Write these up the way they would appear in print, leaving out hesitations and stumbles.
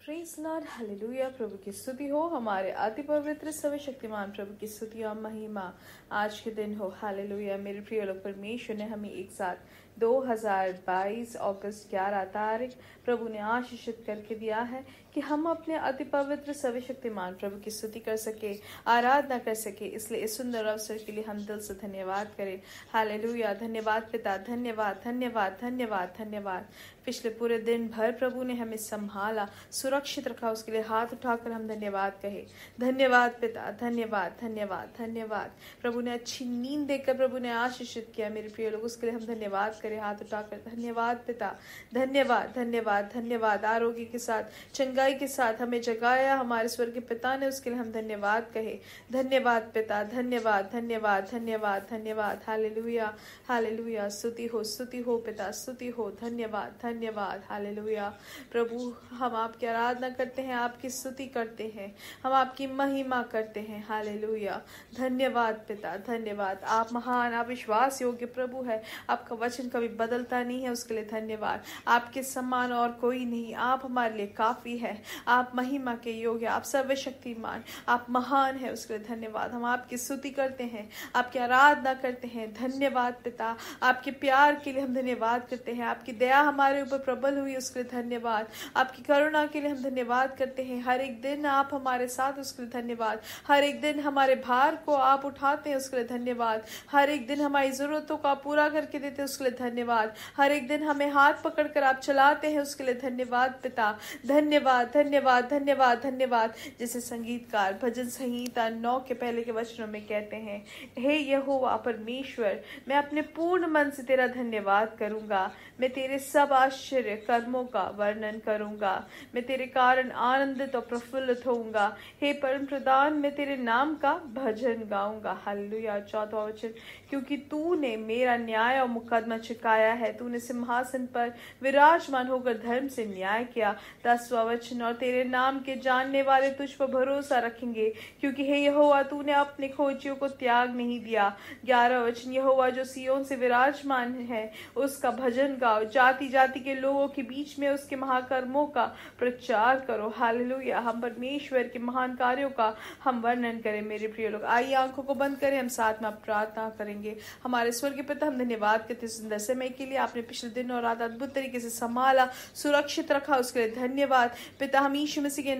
Praise Lord, hallelujah. प्रभु की स्तुति हो, हमारे अति पवित्र सर्वशक्तिमान प्रभु की स्तुति और महिमा आज के दिन हो। हालेलुया। मेरे प्रिय लोग, परमेश्वर ने हमें एक साथ 2022 अगस्त 11 तारीख प्रभु ने आशीषित करके दिया है कि हम अपने अति पवित्र सर्वशक्तिमान प्रभु की स्तुति कर सके, आराधना कर सके। इसलिए इस सुंदर अवसर के लिए हम दिल से धन्यवाद करें। हालेलुया। धन्यवाद पिता, धन्यवाद धन्यवाद धन्यवाद धन्यवाद। पिछले पूरे दिन भर प्रभु ने हमें संभाला, सुरक्षित रखा, उसके लिए हाथ उठाकर हम धन्यवाद कहे। धन्यवाद पिता, धन्यवाद धन्यवाद धन्यवाद। प्रभु ने अच्छी नींद देकर प्रभु ने आशीषित किया। मेरे प्रिय लोग, उसके लिए हम धन्यवाद करें हाथ उठाकर। धन्यवाद पिता, धन्यवाद धन्यवाद धन्यवाद। आरोग्य के साथ, चंगाई के साथ हमें जगाया हमारे स्वर्गीय पिता ने, उसके लिए हम धन्यवाद कहे। धन्यवाद पिता, धन्यवाद धन्यवाद धन्यवाद धन्यवाद। Hallelujah hallelujah. स्तुति हो पिता, स्तुति हो। धन्यवाद धन्यवाद। हालेलुया। प्रभु, हम आपकी आराधना करते हैं, आपकी स्तुति करते हैं, हम आपकी महिमा करते हैं। हालेलुया। धन्यवाद पिता, धन्यवाद। आप महान, आप विश्वास योग्य प्रभु है। आपका वचन कभी बदलता नहीं है, उसके लिए धन्यवाद। आपके समान और कोई नहीं, आप हमारे लिए काफी है। आप महिमा के योग्य, आप सर्वशक्तिमान, आप महान है, उसके लिए धन्यवाद। हम आपकी स्तुति करते हैं, आपकी आराधना करते हैं। धन्यवाद पिता, आपके प्यार के लिए हम धन्यवाद करते हैं। आपकी दया हमारे ऊपर प्रबल हुई, उसके लिए धन्यवाद। आपकी करुणा के लिए हम धन्यवाद करते हैं। हर एक दिन आप हमारे साथ, उसके लिए धन्यवाद। हर एक दिन हमारे भार को आप उठाते हैं, उसके लिए धन्यवाद। हर एक दिन हमारी जरूरतों को आप पूरा करके देते हैं, उसके लिए धन्यवाद। हर एक दिन हमें हाथ पकड़कर आप चलाते हैं, उसके लिए धन्यवाद पिता। धन्यवाद धन्यवाद धन्यवाद धन्यवाद। जैसे संगीतकार भजन संहिता 9 के पहले के वचनों में कहते हैं, हे यहोवा परमेश्वर, मैं अपने पूर्ण मन से तेरा धन्यवाद करूंगा। मैं तेरे सब आश्चर्य कर्मों का वर्णन करूंगा। मैं तेरे कारण आनंदित और प्रफुल्लित होऊंगा। हे परम प्रधान, मैं तेरे नाम का भजन गाऊंगा। हालेलुया। 4वां वचन, क्योंकि तूने मेरा न्याय और मुकदमा चुकाया है, तूने सिंहासन पर विराजमान होकर धर्म से न्याय किया। 10वां वचन, और तेरे नाम के जानने वाले तुझ पर भरोसा रखेंगे, क्योंकि हे यहोवा, तूने अपने खोजियों को त्याग नहीं दिया। 11वां वचन, यहोवा जो सिय्योन से विराजमान है, उसका भजन गाओ। जाति जाति के लोगों के बीच में उसके महाकर्मों का प्रचार करो। हालेलुया। हम परमेश्वर के महान कार्यों का हम वर्णन करें। मेरे प्रिय लोग, आइए आंखों को बंद करें, हम साथ में प्रार्थना करेंगे। हमारे स्वर्गीय पिता, हम धन्यवाद करते हैं सुंदर समय के लिए। आपने पिछले दिन और रात अद्भुत तरीके से संभाला, सुरक्षित रखा, उसके लिए धन्यवाद पिता। हम यीशु मसीह के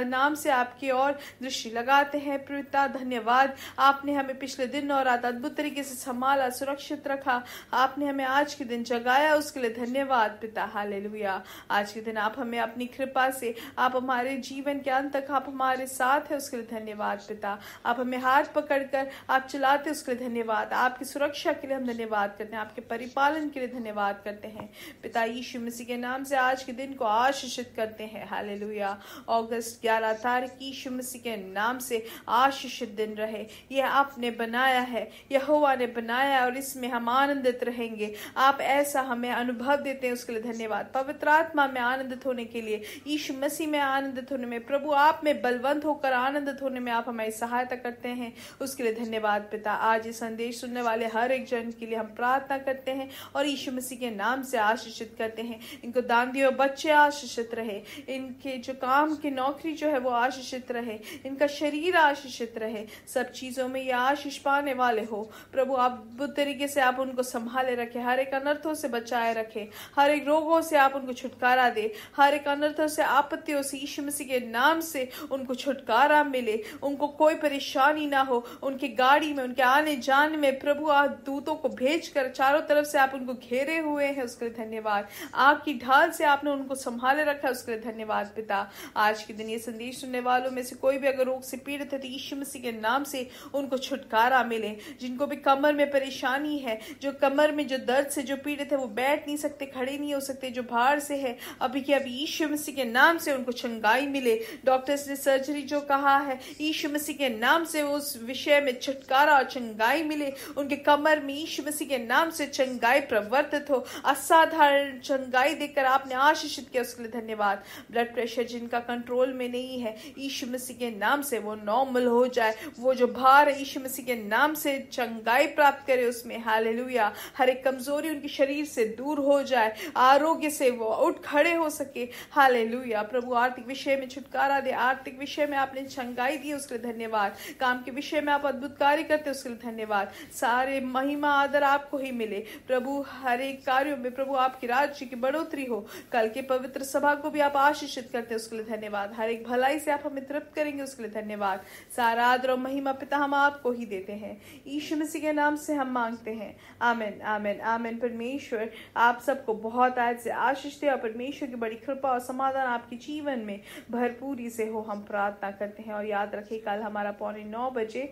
नाम से आपकी ओर दृष्टि लगाते हैं पिता। धन्यवाद, आपने हमें पिछले दिन और रात अद्भुत तरीके से संभाला, सुरक्षित रखा। आपने हमें आज के दिन जगाया, उसके लिए धन्यवाद पिता। हालेलुया। आज के दिन आप हमें अपनी कृपा से, आप हमारे जीवन के अंत तक आप हमारे साथ है, उसके लिए धन्यवाद पिता। आप हमें हाथ पकड़कर आप चलाते, उसके लिए धन्यवाद। आपकी सुरक्षा के लिए हम धन्यवाद करते हैं, आपके परिपालन के लिए धन्यवाद करते हैं पिता। यीशु मसीह के नाम से आज के दिन को आशीषित करते हैं। हालेलुया। अगस्त 11 तारीख यीशु मसीह के नाम से आशीषित दिन रहे। यह आपने बनाया है, यहोवा ने बनाया है, और इसमें हम आनंदित रहेंगे। आप ऐसा हमें अनुभव देते हैं, उसके लिए धन्यवाद। पवित्र आत्मा में आनंदित होने के लिए, यीशु मसीह में आनंदित होने में, प्रभु आप में बलवंत होकर आनंदित होने में आप हमारी सहायता करते हैं, उसके लिए धन्यवाद पिता। आज ये संदेश सुनने वाले हर एक जन के लिए हम प्रार्थना करते हैं और यीशु मसीह के नाम से आशीषित करते हैं। इनको दान दिए बच्चे आशीषित रहे, इनके जो काम की नौकरी जो है वो आशीषित रहे, इनका शरीर आशीषित रहे, सब चीजों में ये आशीष पाने वाले हो। प्रभु आप बुद्ध तरीके से आप उनको संभाले रखे, हर एक अनर्थों से बचाए रखे, हर एक रोगों से आप उनको छुटकारा दे, हर एक अनर्थों से, आपत्तियों से यीशु मसीह के नाम से उनको छुटकारा मिले, उनको कोई परेशानी ना हो। उनकी गाड़ी में, उनके आने जाने में प्रभु आप दूतों को भेजकर चारों तरफ से आप उनको घेरे हुए हैं, उसके लिए धन्यवाद। आपकी ढाल से आपने उनको संभाले रखा, उसके लिए धन्यवाद पिता। आज के दिन ये संदेश सुनने वालों में से कोई भी अगर रोग से पीड़ित है तो यीशु मसीह के नाम से उनको छुटकारा मिले। जिनको भी कमर में परेशानी है, जो कमर में जो दर्द से जो पीड़ित है, वो बैठ नहीं सकते, खड़े नहीं हो सकते, जो बाहर से है, अभी के अभी यीशु मसीह के नाम से उनको चंगाई मिले। डॉक्टर्स ने सर्जरी जो कहा है, यीशु मसीह के नाम से उस विषय में छुटकारा और चंगाई मिले। उनके कमर में यीशु मसीह के नाम से चंगाई प्रवर्तित हो। असाधारण चंगाई देकर आपने आशीषित किया, उसके लिए धन्यवाद। ब्लड प्रेशर जिनका कंट्रोल में नहीं है, यीशु मसीह के नाम से वो नॉर्मल हो जाए। वो जो भार है, यीशु मसीह के नाम से चंगाई प्राप्त करे उसमें। हालेलुया। हर एक कमजोरी उनके शरीर से दूर हो जाए। जाए, आरोग्य से वो उठ खड़े हो सके। हालेलुया। प्रभु आर्थिक विषय में छुटकारा दे, आर्थिक विषय में आपने चंगाई दी उसके लिए धन्यवाद, काम के विषय में आप अद्भुत कार्य करते उसके लिए धन्यवाद। सारे महिमा आदर आपको ही मिले प्रभु, हर एक कार्यों में प्रभु आपकी राज्य की बढ़ोतरी हो। कल के पवित्र सभा को भी आप आशीषित करते उसके लिए धन्यवाद, हर एक भलाई से आप हमें तृप्त करेंगे उसके लिए धन्यवाद। सारा आदर और महिमा पिता हम आपको ही देते हैं, यीशु मसीह के नाम से हम मांगते हैं, आमीन आमीन आमीन। परमेश्वर आप सबको बहुत आज से आशीष दे और परमेश्वर की बड़ी कृपा और समाधान आपके जीवन में भरपूरी से हो, हम प्रार्थना करते हैं। और याद रखिए कल हमारा 8:45 बजे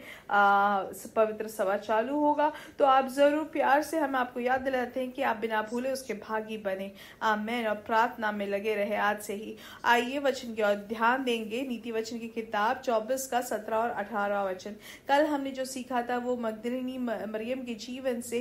पवित्र सभा चालू होगा, तो आप जरूर प्यार से हम आपको याद दिलाते हैं कि आप बिना भूले उसके भागी बने, आमीन, और प्रार्थना में लगे रहे आज से ही। आइए वचन की ओर ध्यान देंगे, नीति वचन की किताब 24 का 17 और 18 वचन। कल हमने जो सीखा था वो मगदलिनी मरियम के जीवन से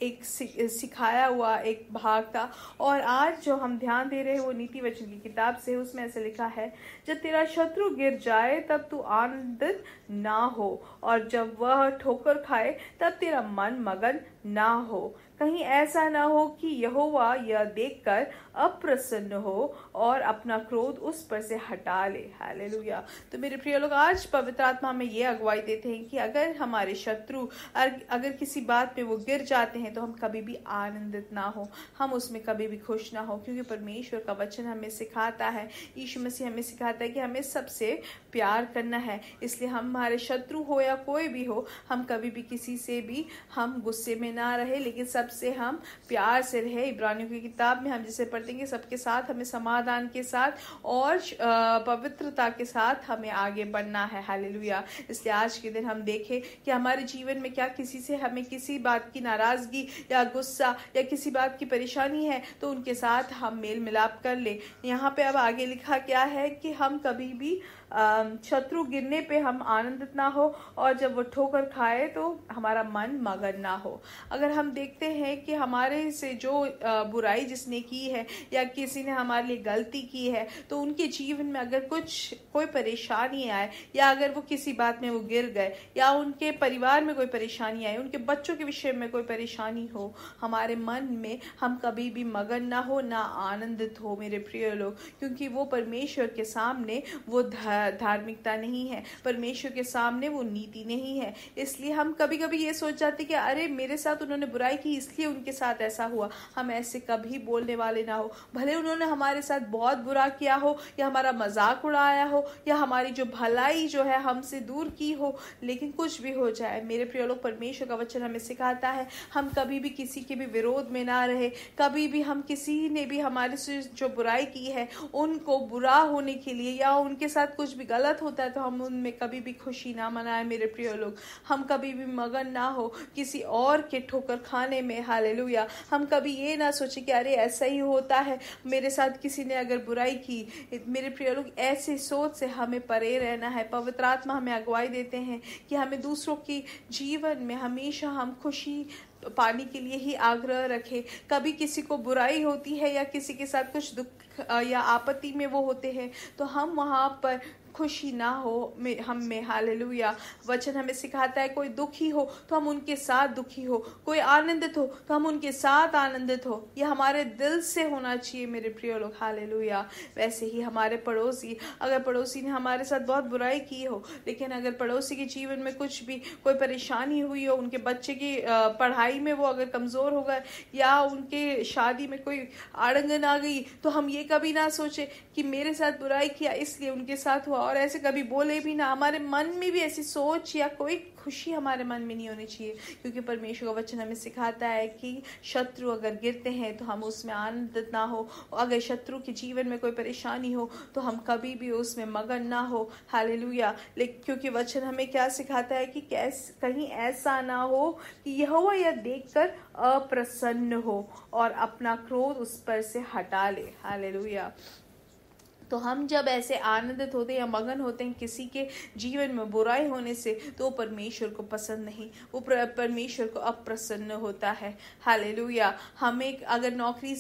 एक सिखाया हुआ एक भाग था, और आज जो हम ध्यान दे रहे हैं वो नीति वचन की किताब से। उसमें ऐसे लिखा है, जब तेरा शत्रु गिर जाए तब तू आनंदित ना हो, और जब वह ठोकर खाए तब तेरा मन मगन ना हो। कहीं ऐसा ना हो कि यहोवा यह देखकर अप्रसन्न हो और अपना क्रोध उस पर से हटा ले। हालेलुया। तो मेरे प्रिय लोग, आज पवित्र आत्मा में ये अगुवाई देते हैं कि अगर हमारे शत्रु अगर किसी बात पे वो गिर जाते हैं तो हम कभी भी आनंदित ना हो, हम उसमें कभी भी खुश ना हो, क्योंकि परमेश्वर का वचन हमें सिखाता है, यीशु मसीह हमें सिखाता है कि हमें सबसे प्यार करना है। इसलिए हमारे शत्रु हो या कोई भी हो, हम कभी भी किसी से भी हम गुस्से में ना रहे, लेकिन सबसे हम प्यार से रहे। इब्रानियों की किताब में हम जिसे पढ़ते हैं कि सबके साथ हमें समाधान के साथ और पवित्रता के साथ हमें आगे बढ़ना है। हालेलुया। इसलिए आज के दिन हम देखें कि हमारे जीवन में क्या किसी से हमें किसी बात की नाराजगी या गुस्सा या किसी बात की परेशानी है तो उनके साथ हम मेल मिलाप कर ले। यहाँ पे अब आगे लिखा क्या है कि हम कभी भी शत्रु गिरने पे हम आनंदित ना हो, और जब वो ठोकर खाए तो हमारा मन मगन ना हो। अगर हम देखते हैं कि हमारे से जो बुराई जिसने की है या किसी ने हमारे लिए गलती की है, तो उनके जीवन में अगर कोई परेशानी आए, या अगर वो किसी बात में वो गिर गए, या उनके परिवार में कोई परेशानी आए, उनके बच्चों के विषय में कोई परेशानी हो, हमारे मन में हम कभी भी मगन ना हो, ना आनंदित हो मेरे प्रिय लोग, क्योंकि वो परमेश्वर के सामने वो धार्मिकता नहीं है, परमेश्वर के सामने वो नीति नहीं है। इसलिए हम कभी कभी ये सोच जाते कि अरे मेरे साथ उन्होंने बुराई की इसलिए उनके साथ ऐसा हुआ। हम ऐसे कभी बोलने वाले ना हो, भले उन्होंने हमारे साथ बहुत बुरा किया हो, या हमारा मजाक उड़ाया हो, या हमारी जो भलाई जो है हमसे दूर की हो, लेकिन कुछ भी हो जाए मेरे प्रिय लोग, परमेश्वर का वचन हमें सिखाता है हम कभी भी किसी के भी विरोध में ना रहे। कभी भी हम किसी ने भी हमारे से जो बुराई की है उनको बुरा होने के लिए, या उनके साथ कुछ भी गलत होता है तो हम उनमें कभी भी खुशी ना मनाए मेरे प्रिय लोग। हम कभी भी मगन ना हो किसी और के ठोकर खाने में। हालेलुया। हम कभी ये ना सोचे कि अरे ऐसा ही होता है, मेरे साथ किसी ने अगर बुराई की। मेरे प्रिय लोग, ऐसी सोच से हमें परे रहना है। पवित्र आत्मा हमें अगुवाई देते हैं कि हमें दूसरों की जीवन में हमेशा हम खुशी पाने के लिए ही आग्रह रखें। कभी किसी को बुराई होती है या किसी के साथ कुछ दुख या आपत्ति में वो होते हैं, तो हम वहां पर खुशी ना हो हम में। हालेलुया। वचन हमें सिखाता है कोई दुखी हो तो हम उनके साथ दुखी हो, कोई आनंदित हो तो हम उनके साथ आनंदित हो। यह हमारे दिल से होना चाहिए मेरे प्रिय लोग। हालेलुया। वैसे ही हमारे पड़ोसी, अगर पड़ोसी ने हमारे साथ बहुत बुराई की हो, लेकिन अगर पड़ोसी के जीवन में कुछ भी कोई परेशानी हुई हो, उनके बच्चे की पढ़ाई में वो अगर कमजोर हो गए, या उनके शादी में कोई आड़ंगन आ गई, तो हम ये कभी ना सोचे कि मेरे साथ बुराई किया इसलिए उनके साथ हुआ, और ऐसे कभी बोले भी ना। हमारे मन में भी ऐसी सोच या कोई खुशी हमारे मन में नहीं होनी चाहिए, क्योंकि परमेश्वर का वचन हमें सिखाता है कि शत्रु अगर गिरते हैं तो हम उसमें आनंदित ना हो। अगर शत्रु के जीवन में कोई परेशानी हो तो हम कभी भी उसमें मगन ना हो। हालेलुया। लेकिन क्योंकि वचन हमें क्या सिखाता है कि कहीं ऐसा ना हो कि यहोवा यह देखकर अप्रसन्न हो और अपना क्रोध उस पर से हटा ले। हालेलुया। तो हम जब ऐसे आनंदित होते हैं या मगन होते हैं किसी के जीवन में बुराई होने से, तो परमेश्वर को पसंद नहीं, वो परमेश्वर को अप्रसन्न होता है। हालेलुया। हमें अगर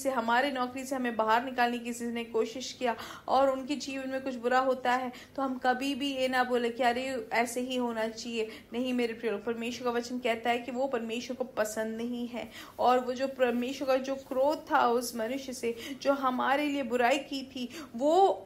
हमारे नौकरी से हमें बाहर निकालने की किसी ने कोशिश किया और उनके जीवन में कुछ बुरा होता है, तो हम कभी भी ये ना बोले कि अरे ऐसे ही होना चाहिए। नहीं मेरे प्रिय, परमेश्वर का वचन कहता है कि वो परमेश्वर को पसंद नहीं है। और वो जो परमेश्वर का जो क्रोध था उस मनुष्य से जो हमारे लिए बुराई की थी, वो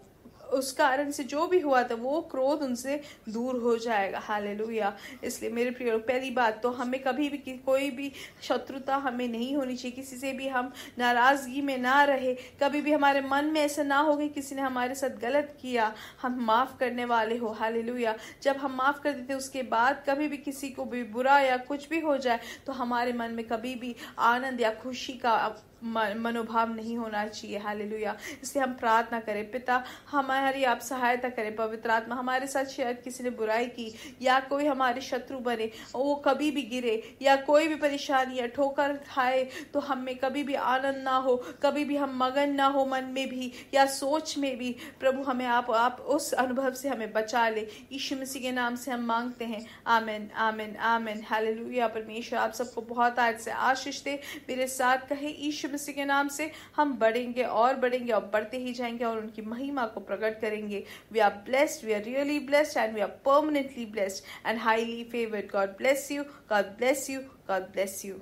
उस कारण से जो भी हुआ था वो क्रोध उनसे दूर हो जाएगा। हालेलुया। इसलिए मेरे प्रिय, पहली बात तो हमें कभी भी कोई भी शत्रुता हमें नहीं होनी चाहिए, किसी से भी हम नाराजगी में ना रहे, कभी भी हमारे मन में ऐसा ना हो कि किसी ने हमारे साथ गलत किया, हम माफ करने वाले हो। हालेलुया। जब हम माफ कर देते उसके बाद कभी भी किसी को भी बुरा या कुछ भी हो जाए, तो हमारे मन में कभी भी आनंद या खुशी का मनोभाव नहीं होना चाहिए। हालेलुया। इसलिए हम प्रार्थना करें, पिता हमारी आप सहायता करें। पवित्र आत्मा, हमारे साथ शायद किसी ने बुराई की या कोई हमारे शत्रु बने, वो कभी भी गिरे या कोई भी परेशानी या ठोकर खाए, तो हमें कभी भी आनंद ना हो, कभी भी हम मगन ना हो मन में भी या सोच में भी। प्रभु हमें आप उस अनुभव से हमें बचा ले। यीशु मसीह के नाम से हम मांगते हैं, आमीन आमीन आमीन। हालेलुया। परमेश्वर आप सबको बहुत आज से आशीष दे। मेरे साथ कहे, यीशु मसीह के नाम से हम बढ़ेंगे और बढ़ते ही जाएंगे और उनकी महिमा को प्रकट करेंगे। We are blessed, we are really blessed and we are permanently blessed and highly favoured. God bless you, God bless you, God bless you.